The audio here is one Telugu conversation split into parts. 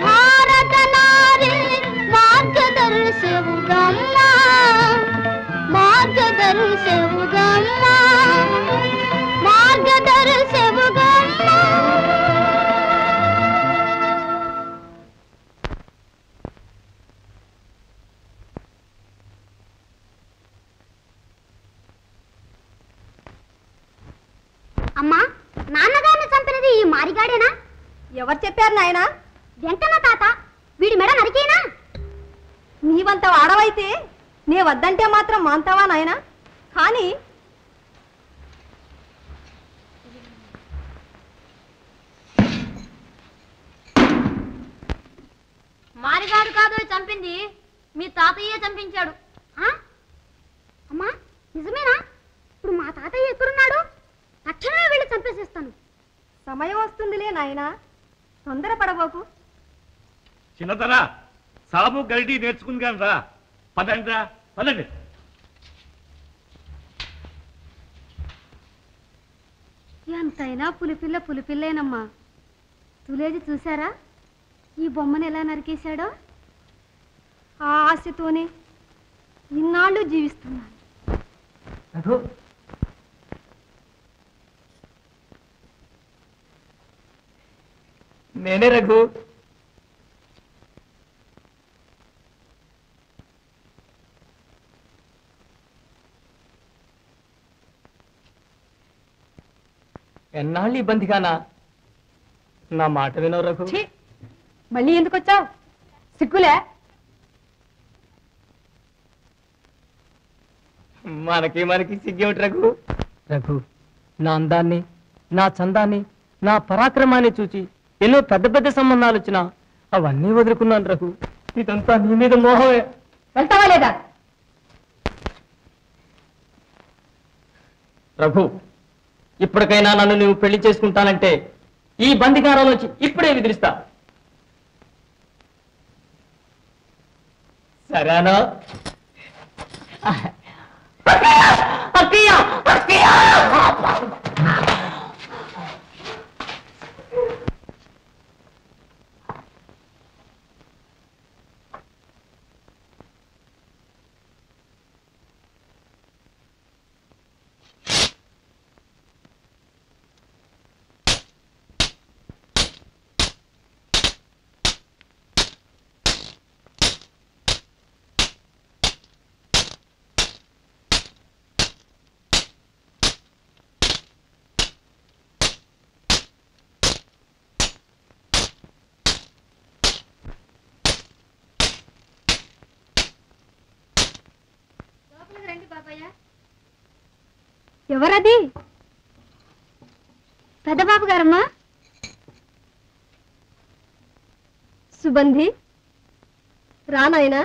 भारत नारी मार्गदर्शक ఎవరు చెప్పారు నాయనా? వెంకన్న తాత. వీడి మెడ నరికేనా? నీవంత వాడవైతే నే వద్దంటే మాత్రం మాంతావా నాయనా? కానీ మారిగాడు కాదు చంపింది, మీ తాతయ్యే చంపించాడు. అమ్మా నిజమేనా? ఇప్పుడు మా తాతయ్య ఎక్కడున్నాడు? తక్షణమే వెళ్ళి చంపేసేస్తాను. సమయం వస్తుందిలే నాయనా, తొందరపడబోకు. చిన్నతరా సాబు గరిటి నేర్చుకుని కానీ రా. పదండి రా, పదండి. ఎంతైనా పులిపిల్ల పులిపిల్లేనమ్మా. తులేది చూసారా ఈ బొమ్మను ఎలా నరికేశాడో? ఆ ఆశతోనే ఇన్నాళ్ళు జీవిస్తున్నాను. నేనే రఘు. ఎన్నాళ్ళు ఇబ్బందిగానా? నా మాట వినవు రఘు. మళ్ళీ ఎందుకు వచ్చావు? సిగ్గులే? మనకి సిగ్గేమిటి రఘు? రఘు, నా అందాన్ని, నా చందాన్ని, నా పరాక్రమాన్ని చూచి ఎన్నో పెద్ద పెద్ద సంబంధాలు వచ్చినా అవన్నీ వదులుకున్నాను రఘు. ఇదంతా నీ మీద మోహమే. వెళ్తావా లేదా? రఘు, ఇప్పటికైనా నన్ను నువ్వు పెళ్లి చేసుకుంటానంటే ఈ బందికారం నుంచి ఇప్పుడే విదిలిస్తా. సరేనా? ఎవరది? పెద్దబాబు గారమ్మా. సుబంధి రానాయనా.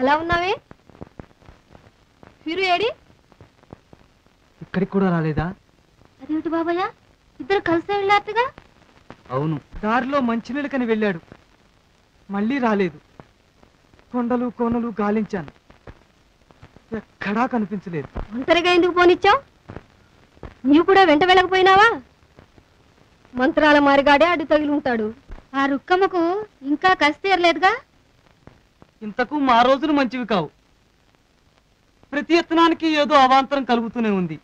అలా ఉన్నావే? మీరు ఏడి? ఇక్కడికి కూడా రాలేదా? అదేమిటి బాబయ్య, ఇద్దరు కలిసే వెళ్ళారుగా? అవును, దారిలో మంచినీళ్ళకని వెళ్ళాడు, మళ్ళీ రాలేదు. కొండలు కోనలు గాలించాను, ఎక్కడా కనిపించలేదు. ఒంటరిగా ఎందుకు పోనిచ్చావు? నీవు కూడా వెంట వెళ్ళకపోయినావా? మంత్రాల మారిగాడే అడ్డు తగిలి ఉంటాడు. ఆ రుక్కమ్మకు ఇంకా కసి తీరలేదుగా? ఇంతకు మా రోజులు మంచివి కావు. ప్రతి యత్నానికి ఏదో అవాంతరం కలుగుతూనే ఉంది.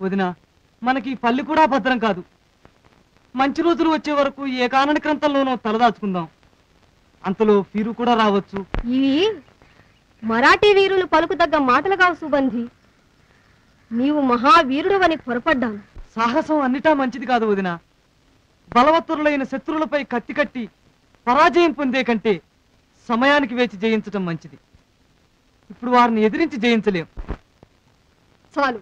వదిన, మనకి పల్లి కూడా భద్రం కాదు. మంచి రోజులు వచ్చే వరకు ఏ కానని క్రంతంలోనో తలదాచుకుందాం. అంతలో ఫీరు కూడా రావచ్చు. ఇవి మరాఠీ వీరులు పలుకుదగ్గ మాటలు కావు సుబంధి. నీవు మహావీరుడు అని పొరపడ్డాను. సాహసం అన్నిటా మంచిది కాదు వదిన. బలవత్తరులైన శత్రువులపై కత్తి కట్టి పరాజయం పొందే కంటే సమయానికి వేచి జయించటం మంచిది. ఇప్పుడు వారిని ఎదిరించి జయించలేం. చాలు,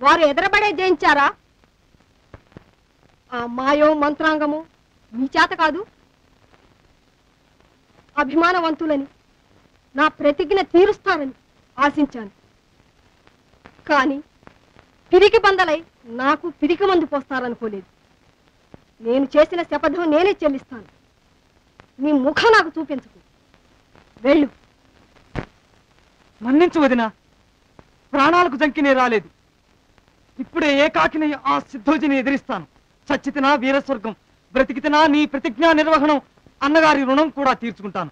వారు ఎదరబడే జయించారా? ఆ మాయో మంత్రాంగము మీ చేత కాదు. అభిమానవంతులని నా ప్రతిజ్ఞ తీరుస్తారని ఆశించాను. కానీ పిరికి బందలై నాకు పిరికి మందు పోస్తారనుకోలేదు. నేను చేసిన శపథం నేనే చెల్లిస్తాను. నీ ముఖం నాకు చూపించకు. వెళ్ళు. మన్నించు వదిన, ప్రాణాలకు జంకినే రాలేదు. ఇప్పుడే ఏకాకిని ఆ సిద్ధోజిని ఎదిరిస్తాను. చచ్చితినా వీరస్వర్గం, బ్రతికితేనా నీ ప్రతిజ్ఞా నిర్వహణం అన్నగారి రుణం కూడా తీర్చుకుంటాను.